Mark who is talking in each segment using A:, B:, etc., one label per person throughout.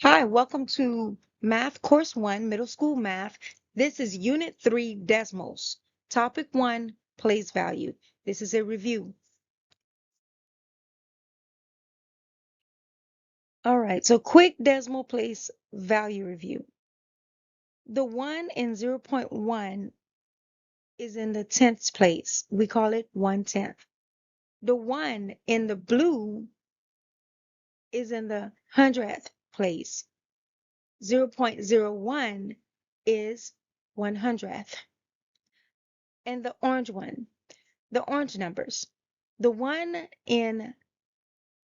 A: Hi, welcome to Math Course 1, Middle School Math. This is Unit 3, Decimals. Topic 1, Place Value. This is a review. All right, so quick decimal place value review. The 1 in 0.1 is in the tenths place. We call it 1/10. The 1 in the blue is in the hundredth place. 0.01 is 100th. And the orange one, the orange numbers. The one in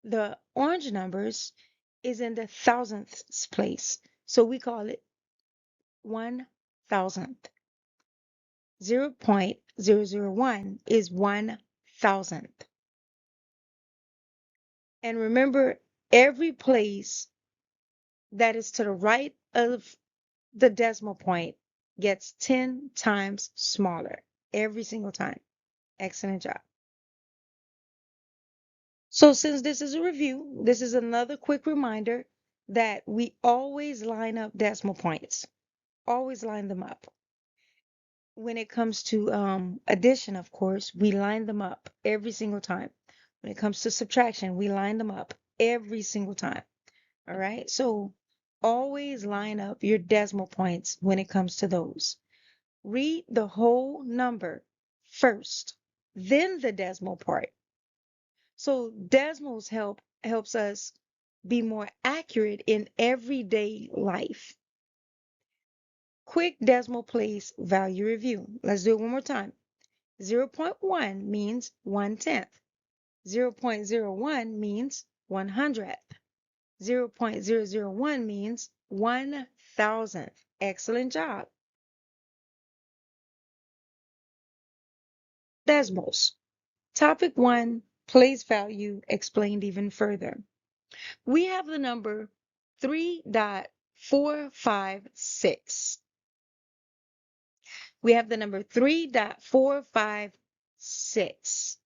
A: the orange numbers is in the thousandths place. So we call it 1,000th. 0.001 is 1,000th. And remember, every place that is to the right of the decimal point gets 10 times smaller every single time. Excellent job. So since this is a review, this is another quick reminder that we always line up decimal points. Always line them up. When it comes to addition, of course, we line them up every single time. When it comes to subtraction, we line them up every single time. All right? So always line up your decimal points when it comes to those. Read the whole number first, then the decimal part. So decimals helps us be more accurate in everyday life. Quick decimal place value review. Let's do it one more time. 0.1 means 1/10. 0.01 means 100th. 0.001 means 1,000th. Excellent job. Decimals. Topic 1, place value explained even further. We have the number 3.456. We have the number 3.456.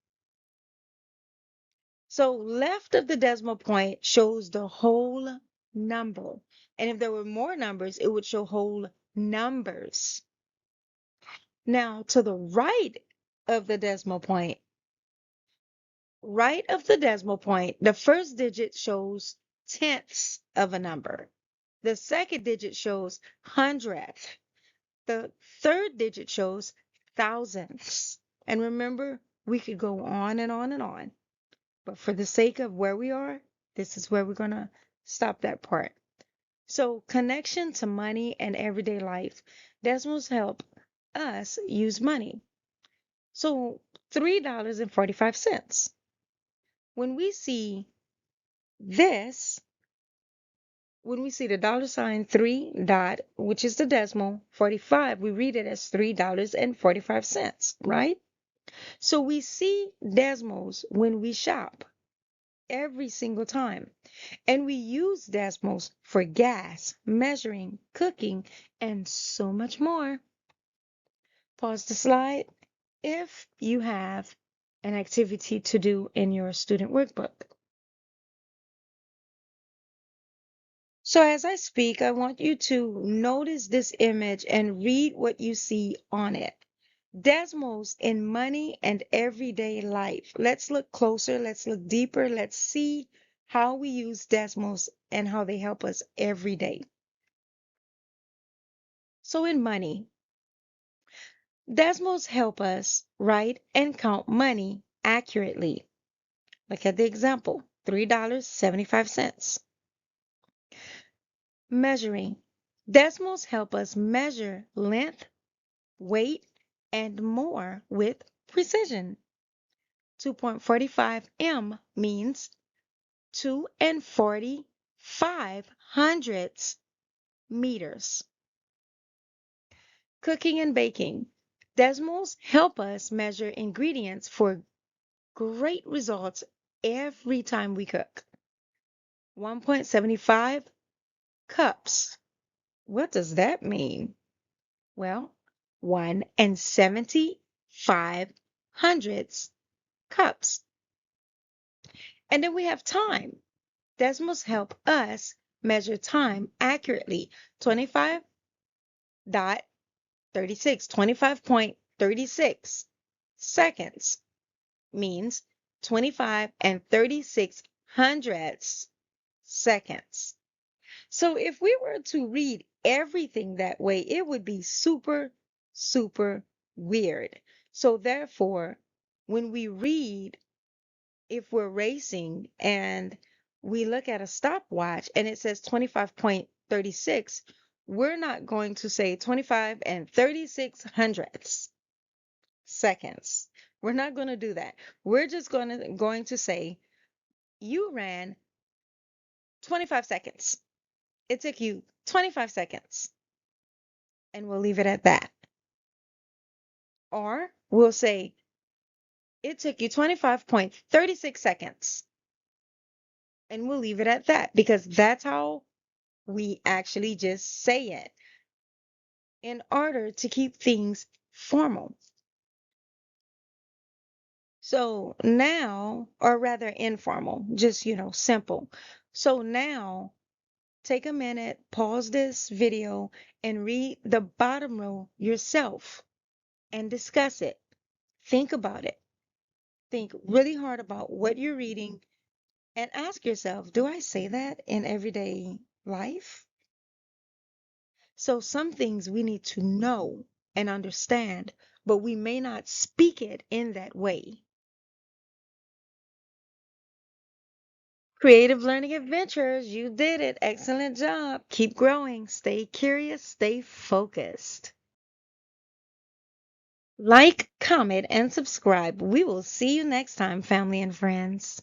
A: So left of the decimal point shows the whole number. And if there were more numbers, it would show whole numbers. Now to the right of the decimal point, the first digit shows tenths of a number. The second digit shows hundredth. The third digit shows thousandths. And remember, we could go on and on and on. But for the sake of where we are, this is where we're going to stop that part. So connection to money and everyday life. Decimals help us use money. So $3.45. When we see this, when we see the dollar sign 3 dot, which is the decimal, 45, we read it as $3.45, right? So we see decimals when we shop every single time. And we use decimals for gas, measuring, cooking, and so much more. Pause the slide if you have an activity to do in your student workbook. So as I speak, I want you to notice this image and read what you see on it. Decimals in money and everyday life. Let's look closer. Let's look deeper. Let's see how we use decimals and how they help us every day. So in money, decimals help us write and count money accurately. Look at the example, $3.75. Measuring. Decimals help us measure length, weight, and more with precision. 2.45 m means 2 and 45 hundredths meters. Cooking and baking. Decimals help us measure ingredients for great results every time we cook. 1.75 cups. What does that mean? Well, 1 and 75 hundredths cups. And then we have time. Decimals help us measure time accurately. 25.36, 25.36 seconds means 25 and 36 hundredths seconds. So if we were to read everything that way, it would be super, super weird. So therefore, when we read, if we're racing and we look at a stopwatch and it says 25.36, we're not going to say 25 and 36 hundredths seconds. We're not going to do that. We're just going to say you ran 25 seconds. It took you 25 seconds, and we'll leave it at that. Or we'll say it took you 25.36 seconds, and we'll leave it at that because that's how we actually just say it in order to keep things formal. So now, or rather informal, just, simple. So now, take a minute, pause this video, and read the bottom row yourself and discuss it. Think about it. Think really hard about what you're reading and ask yourself, do I say that in everyday life? So some things we need to know and understand, but we may not speak it in that way. Creative Learning Adventures, you did it. Excellent job. Keep growing. Stay curious. Stay focused. Like, comment, and subscribe. We will see you next time, family and friends.